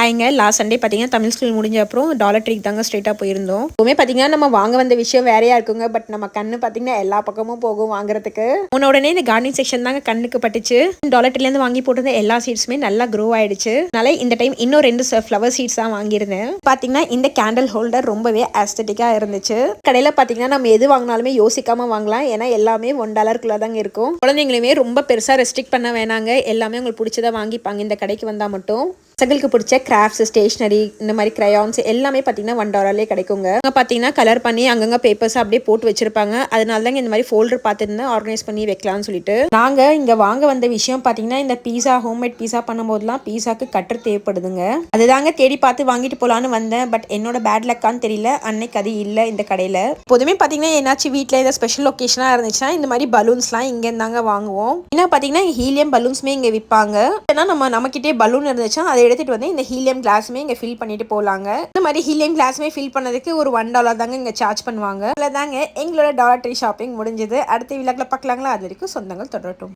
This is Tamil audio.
ஹாய்ங்க. லாஸ்ட் சண்டே பார்த்தீங்கன்னா, தமிழ் ஸ்கூல் முடிஞ்ச அப்புறம் டாலர் ட்ரீக்கு தாங்க ஸ்ட்ரெயிட்டா போயிருந்தோம். எப்பவுமே பார்த்தீங்கன்னா, நம்ம வாங்க வந்த விஷயம் வேறையா இருக்குங்க. பட் நம்ம கண்ணு பார்த்தீங்கன்னா, எல்லா பக்கமும் போகும் வாங்குறதுக்கு. போன உடனே இந்த கார்டனிங் செக்ஷன் தாங்க கண்ணுக்கு பட்டுச்சு. டாலர் ட்ரீலேருந்து வாங்கி போட்டிருந்த எல்லா சீட்ஸுமே நல்லா க்ரோ ஆயிடுச்சு. அதனால இந்த டைம் இன்னும் 2 ஃப்ளவர் சீட்ஸ் தான் வாங்கியிருந்தேன். பார்த்தீங்கன்னா, இந்த கேண்டில் ஹோல்டர் ரொம்பவே ஆஸ்தட்டிக்கா இருந்துச்சு. கடையில் பார்த்தீங்கன்னா, நம்ம எது வாங்கினாலுமே யோசிக்காம வாங்கலாம். ஏன்னா எல்லாமே $1 தாங்க இருக்கும். குழந்தைங்களுமே ரொம்ப பெருசாக ரெஸ்ட்ரிக்ட் பண்ண வேணாங்க. எல்லாமே உங்களுக்கு பிடிச்சதா வாங்கிப்பாங்க இந்த கடைக்கு வந்தால் மட்டும். பசங்களுக்கு பிடிச்ச கிராஃப்ட்ஸ், ஸ்டேஷ்னரி, இந்த மாதிரி கிரையான்ஸ் எல்லாமே பார்த்தீங்கன்னா $1 கிடைக்குங்க. அங்கே பார்த்தீங்கன்னா கலர் பண்ணி அங்கங்கே பேப்பர்ஸ் அப்படியே போட்டு வச்சிருப்பாங்க. அதனால தாங்க இந்த மாதிரி ஃபோல்டர் பார்த்துருந்தேன் ஆர்கனைஸ் பண்ணி வைக்கலாம்னு சொல்லிட்டு. நாங்கள் இங்கே வாங்க வந்த விஷயம் பார்த்தீங்கன்னா, இந்த பீஸா ஹோம்மேட் பீஸா பண்ணும்போதுலாம் பீஸாக்கு கட்டர் தேவைப்படுதுங்க. அதுதாங்க தேடி பார்த்து வாங்கிட்டு போகலான்னு வந்தேன். பட் என்னோட பேட் லக்கான்னு தெரியல, அன்னைக்கு அது இல்லை இந்த கடையில். எப்போதுமே பார்த்தீங்கன்னா ஏதாச்சும் வீட்டில் ஏதாவது ஸ்பெஷல் லொக்கேஷனாக இருந்துச்சுன்னா இந்த மாதிரி பலூன்ஸ்லாம் இங்கே இருந்தாங்க வாங்குவோம். ஏன்னா பார்த்தீங்கன்னா ஹீலியம் பலூன்ஸுமே இங்கே விற்பாங்க. ஏன்னா நம்மக்கிட்டே பலூன் இருந்துச்சுன்னா அதை எடுத்துட்டு வந்து இந்த ஹீலியம் கிளாஸுமே இங்கே ஃபில் பண்ணிட்டு போகலாங்க. இந்த மாதிரி ஹீலியம் கிளாஸுமே ஃபில் பண்ணதுக்கு ஒரு $1 தாங்க இங்கே சார்ஜ் பண்ணுவாங்க. அதில் தாங்க எங்களோட டாலர் ட்ரீ ஷாப்பிங் முடிஞ்சது. அடுத்த விழாக்கில் பார்க்கலாங்களா? அது வரைக்கும் சொந்தங்கள் தொடரட்டும்.